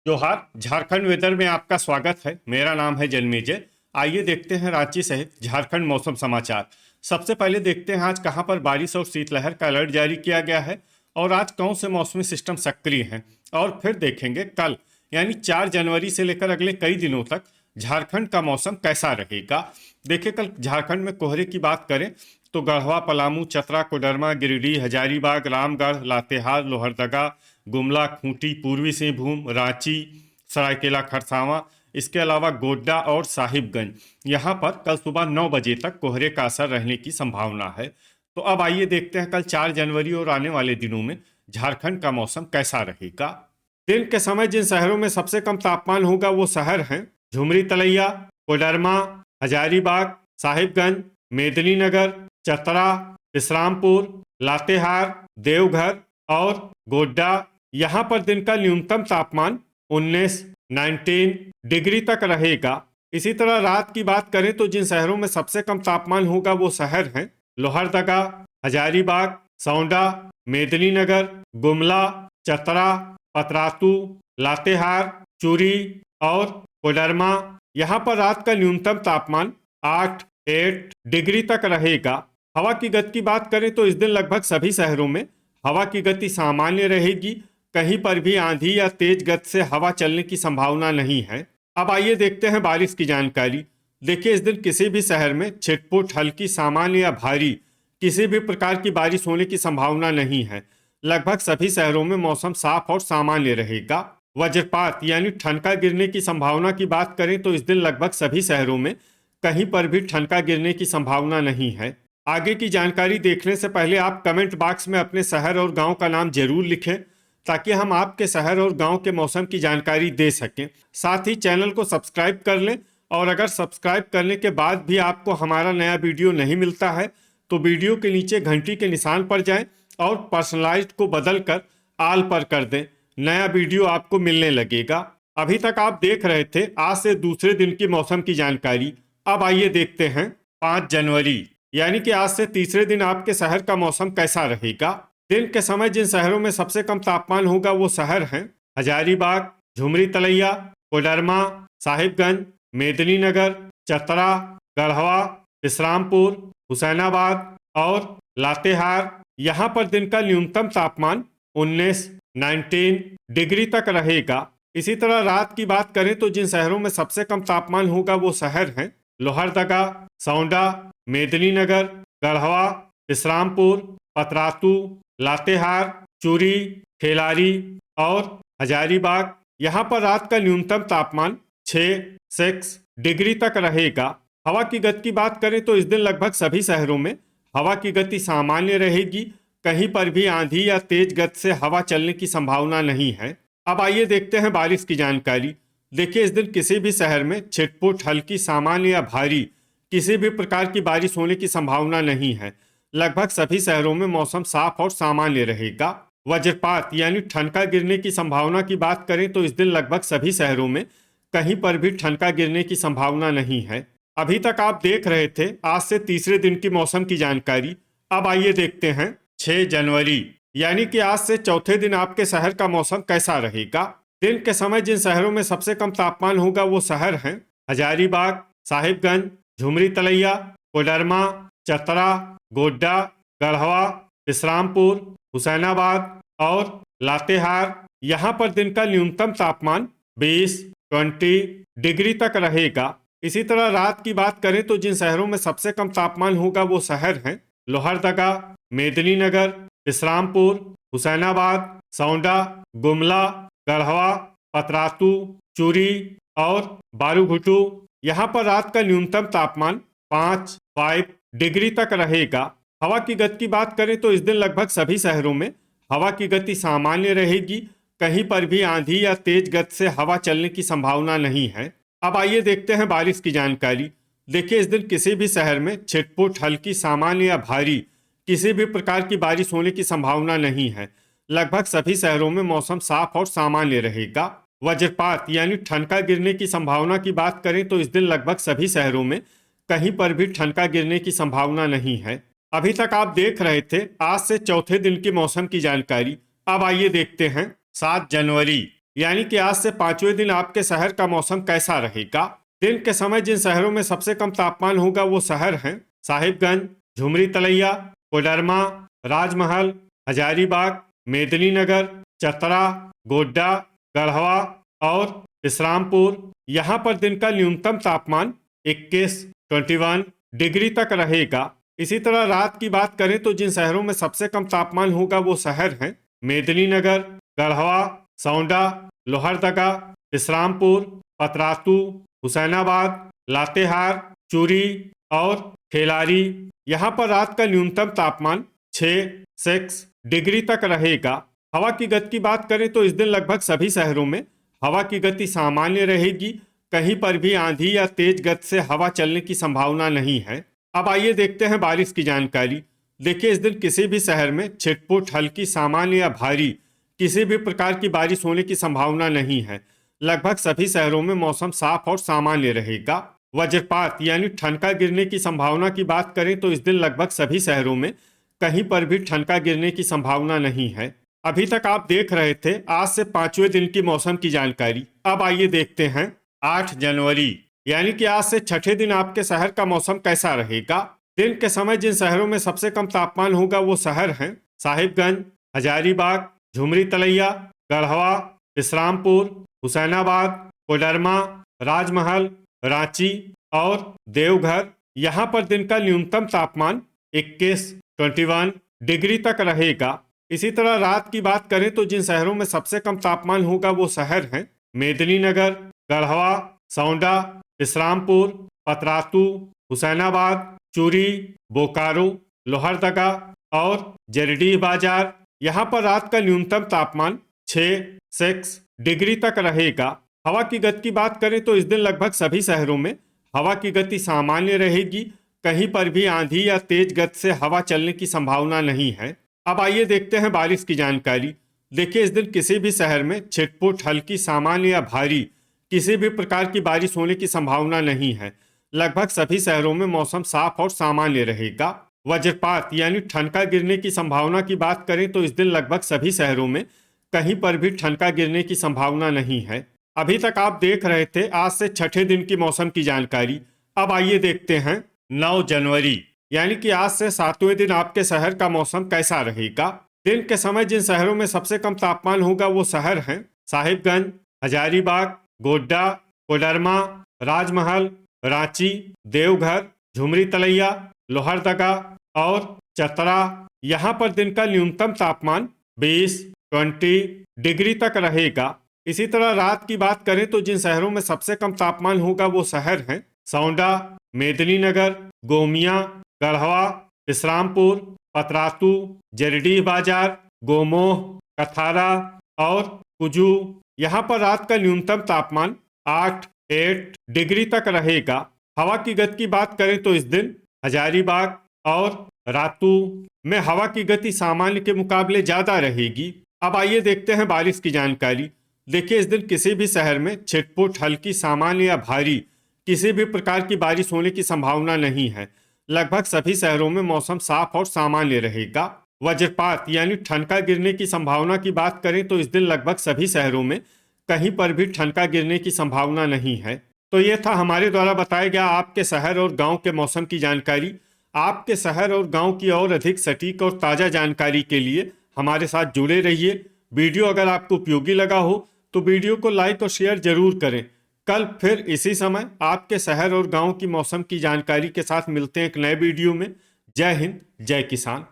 जोहार। झारखंड वेदर में आपका स्वागत है। मेरा नाम है जन्मेजय। आइए देखते हैं रांची सहित झारखंड मौसम समाचार। सबसे पहले देखते हैं आज कहां पर बारिश और शीतलहर का अलर्ट जारी किया गया है और आज कौन से मौसमी सिस्टम सक्रिय हैं। और फिर देखेंगे कल यानी 4 जनवरी से लेकर अगले कई दिनों तक झारखंड का मौसम कैसा रहेगा। देखिए, कल झारखंड में कोहरे की बात करें तो गढ़वा, पलामू, चतरा, कोडरमा, गिरिडीह, हजारीबाग, रामगढ़, लातेहार, लोहरदगा, गुमला, खूंटी, पूर्वी सिंहभूम, रांची, सरायकेला खरसावां, इसके अलावा गोड्डा और साहिबगंज, यहाँ पर कल सुबह 9 बजे तक कोहरे का असर रहने की संभावना है। तो अब आइए देखते हैं कल 4 जनवरी और आने वाले दिनों में झारखंड का मौसम कैसा रहेगा। दिन के समय जिन शहरों में सबसे कम तापमान होगा वो शहर हैं झुमरी तलैया, कोडरमा, हजारीबाग, साहिबगंज, मेदिनीनगर, चतरा, विश्रामपुर, लातेहार, देवघर और गोड्डा। यहाँ पर दिन का न्यूनतम तापमान 19 डिग्री तक रहेगा। इसी तरह रात की बात करें तो जिन शहरों में सबसे कम तापमान होगा वो शहर हैं लोहरदगा, हजारीबाग, सौंडा, मेदिनीनगर, गुमला, चतरा, पतरातू, लातेहार, चूरी और कोडरमा। यहाँ पर रात का न्यूनतम तापमान 8 डिग्री तक रहेगा। हवा की गति की बात करें तो इस दिन लगभग सभी शहरों में हवा की गति सामान्य रहेगी। कहीं पर भी आंधी या तेज गति से हवा चलने की संभावना नहीं है। अब आइए देखते हैं बारिश की जानकारी। देखिए, इस दिन किसी भी शहर में छिटपुट, हल्की, सामान्य या भारी किसी भी प्रकार की बारिश होने की संभावना नहीं है। लगभग सभी शहरों में मौसम साफ और सामान्य रहेगा। वज्रपात यानी ठनका गिरने की संभावना की बात करें तो इस दिन लगभग सभी शहरों में कहीं पर भी ठनका गिरने की संभावना नहीं है। आगे की जानकारी देखने से पहले आप कमेंट बॉक्स में अपने शहर और गांव का नाम जरूर लिखें ताकि हम आपके शहर और गांव के मौसम की जानकारी दे सकें। साथ ही चैनल को सब्सक्राइब कर लें और अगर सब्सक्राइब करने के बाद भी आपको हमारा नया वीडियो नहीं मिलता है तो वीडियो के नीचे घंटी के निशान पर जाएं और पर्सनलाइज्ड को बदल कर आल पर कर दें। नया वीडियो आपको मिलने लगेगा। अभी तक आप देख रहे थे आज से दूसरे दिन की मौसम की जानकारी। अब आइए देखते हैं 5 जनवरी यानी कि आज से तीसरे दिन आपके शहर का मौसम कैसा रहेगा। दिन के समय जिन शहरों में सबसे कम तापमान होगा वो शहर हैं हजारीबाग, झुमरी तलैया, कोडरमा, साहिबगंज, मेदिनीनगर, चतरा, गढ़वा, विश्रामपुर, हुसैनाबाद और लातेहार। यहाँ पर दिन का न्यूनतम तापमान 19 डिग्री तक रहेगा। इसी तरह रात की बात करें तो जिन शहरों में सबसे कम तापमान होगा वो शहर हैं लोहरदगा, सौंडा, मेदिनीनगर, गढ़वा, विश्रामपुर, पतरातू, लातेहार, चूरी, खेलारी और हजारीबाग। यहाँ पर रात का न्यूनतम तापमान 6 डिग्री तक रहेगा। हवा की गति की बात करें तो इस दिन लगभग सभी शहरों में हवा की गति सामान्य रहेगी। कहीं पर भी आंधी या तेज गति से हवा चलने की संभावना नहीं है। अब आइए देखते हैं बारिश की जानकारी। देखिए, इस दिन किसी भी शहर में छिटपुट, हल्की, सामान्य या भारी किसी भी प्रकार की बारिश होने की संभावना नहीं है। लगभग सभी शहरों में मौसम साफ और सामान्य रहेगा। वज्रपात यानी ठनका गिरने की संभावना की बात करें तो इस दिन लगभग सभी शहरों में कहीं पर भी ठनका गिरने की संभावना नहीं है। अभी तक आप देख रहे थे आज से तीसरे दिन की मौसम की जानकारी। अब आइए देखते हैं 6 जनवरी यानी कि आज से चौथे दिन आपके शहर का मौसम कैसा रहेगा। दिन के समय जिन शहरों में सबसे कम तापमान होगा वो शहर हैं हजारीबाग, साहिबगंज, झुमरी तलैया, कोडरमा, चतरा, गोड्डा, गढ़वा, विश्रामपुर, हुसैनाबाद और लातेहार। यहाँ पर दिन का न्यूनतम तापमान 20 डिग्री तक रहेगा। इसी तरह रात की बात करें तो जिन शहरों में सबसे कम तापमान होगा वो शहर हैं लोहरदगा, मेदिनीनगर, विश्रामपुर, हुसैनाबाद, सौंडा, गुमला, गढ़वा, पतरातू, चूरी और बारूघुटू। यहाँ पर रात का न्यूनतम तापमान 5 डिग्री तक रहेगा। हवा की गति की बात करें तो इस दिन लगभग सभी शहरों में हवा की गति सामान्य रहेगी। कहीं पर भी आंधी या तेज गति से हवा चलने की संभावना नहीं है। अब आइए देखते हैं बारिश की जानकारी। देखिए, इस दिन किसी भी शहर में छिटपुट, हल्की, सामान्य या भारी किसी भी प्रकार की बारिश होने की संभावना नहीं है। लगभग सभी शहरों में मौसम साफ और सामान्य रहेगा। वज्रपात यानी ठनका गिरने की संभावना की बात करें तो इस दिन लगभग सभी शहरों में कहीं पर भी ठनका गिरने की संभावना नहीं है। अभी तक आप देख रहे थे आज से चौथे दिन की मौसम की जानकारी। अब आइए देखते हैं 7 जनवरी यानी कि आज से 5वें दिन आपके शहर का मौसम कैसा रहेगा। दिन के समय जिन शहरों में सबसे कम तापमान होगा वो शहर हैं साहिबगंज, झुमरी तलैया, कोडरमा, राजमहल, हजारीबाग, मेदिनीनगर, चतरा, गोड्डा, गढ़वा और इस्लामपुर। यहाँ पर दिन का न्यूनतम तापमान 21 डिग्री तक रहेगा। इसी तरह रात की बात करें तो जिन शहरों में सबसे कम तापमान होगा वो शहर हैं मेदिनीनगर, गढ़वा, सौंडा, लोहरदगा, इस्लामपुर, पतरातू, हुसैनाबाद, लातेहार, चूरी और खेलारी। यहाँ पर रात का न्यूनतम तापमान 6 डिग्री तक रहेगा। हवा की गति की बात करें तो इस दिन लगभग सभी शहरों में हवा की गति सामान्य रहेगी। कहीं पर भी आंधी या तेज गति से हवा चलने की संभावना नहीं है। अब आइए देखते हैं बारिश की जानकारी। देखिए, इस दिन किसी भी शहर में छिटपुट, हल्की, सामान्य या भारी किसी भी प्रकार की बारिश होने की संभावना नहीं है। लगभग सभी शहरों में मौसम साफ और सामान्य रहेगा। वज्रपात यानी ठनका गिरने की संभावना की बात करें तो इस दिन लगभग सभी शहरों में कहीं पर भी ठनका गिरने की संभावना नहीं है। अभी तक आप देख रहे थे आज से 5वें दिन की मौसम की जानकारी। अब आइए देखते हैं 8 जनवरी यानी कि आज से 6ठे दिन आपके शहर का मौसम कैसा रहेगा। दिन के समय जिन शहरों में सबसे कम तापमान होगा वो शहर हैं साहिबगंज, हजारीबाग, झुमरी तलैया, गढ़वा, इस्लामपुर, हुसैनाबाद, कोडरमा, राजमहल, रांची और देवघर। यहाँ पर दिन का न्यूनतम तापमान 21 डिग्री तक रहेगा। इसी तरह रात की बात करें तो जिन शहरों में सबसे कम तापमान होगा वो शहर हैं मेदिनीनगर, गढ़वा, सौंडा, इस्लामपुर, पतरातू, हुसैनाबाद, चूरी, बोकारो, लोहरदगा और जरडीह बाजार। यहाँ पर रात का न्यूनतम तापमान 6 डिग्री तक रहेगा। हवा की गति की बात करें तो इस दिन लगभग सभी शहरों में हवा की गति सामान्य रहेगी। कहीं पर भी आंधी या तेज गति से हवा चलने की संभावना नहीं है। अब आइए देखते हैं बारिश की जानकारी। देखिए, इस दिन किसी भी शहर में छिटपुट, हल्की, सामान्य या भारी किसी भी प्रकार की बारिश होने की संभावना नहीं है। लगभग सभी शहरों में मौसम साफ और सामान्य रहेगा। वज्रपात यानी ठनका गिरने की संभावना की बात करें तो इस दिन लगभग सभी शहरों में कहीं पर भी ठनका गिरने की संभावना नहीं है। अभी तक आप देख रहे थे आज से 6ठे दिन की मौसम की जानकारी। अब आइए देखते हैं 9 जनवरी यानी कि आज से 7वें दिन आपके शहर का मौसम कैसा रहेगा। दिन के समय जिन शहरों में सबसे कम तापमान होगा वो शहर हैं साहिबगंज, हजारीबाग, गोड्डा, कोडरमा, राजमहल, रांची, देवघर, झुमरी तलैया, लोहरदगा और चतरा। यहाँ पर दिन का न्यूनतम तापमान 20 डिग्री तक रहेगा। इसी तरह रात की बात करें तो जिन शहरों में सबसे कम तापमान होगा वो शहर हैं सौंडा, मेदिनीनगर, गोमिया, गढ़वा, इस्लामपुर, पतरातू, जरडीह बाजार, गोमोह, कथारा और कुजू। यहाँ पर रात का न्यूनतम तापमान 8 डिग्री तक रहेगा। हवा की गति की बात करें तो इस दिन हजारीबाग और रातू में हवा की गति सामान्य के मुकाबले ज्यादा रहेगी। अब आइए देखते हैं बारिश की जानकारी। देखिए, इस दिन किसी भी शहर में छिटपुट, हल्की, सामान्य या भारी किसी भी प्रकार की बारिश होने की संभावना नहीं है। लगभग सभी शहरों में मौसम साफ और सामान्य रहेगा। वज्रपात यानी ठनका गिरने की संभावना की बात करें तो इस दिन लगभग सभी शहरों में कहीं पर भी ठनका गिरने की संभावना नहीं है। तो ये था हमारे द्वारा बताया गया आपके शहर और गांव के मौसम की जानकारी। आपके शहर और गांव की और अधिक सटीक और ताज़ा जानकारी के लिए हमारे साथ जुड़े रहिए। वीडियो अगर आपको उपयोगी लगा हो तो वीडियो को लाइक और शेयर जरूर करें। कल फिर इसी समय आपके शहर और गांव की मौसम की जानकारी के साथ मिलते हैं एक नए वीडियो में। जय हिंद, जय किसान।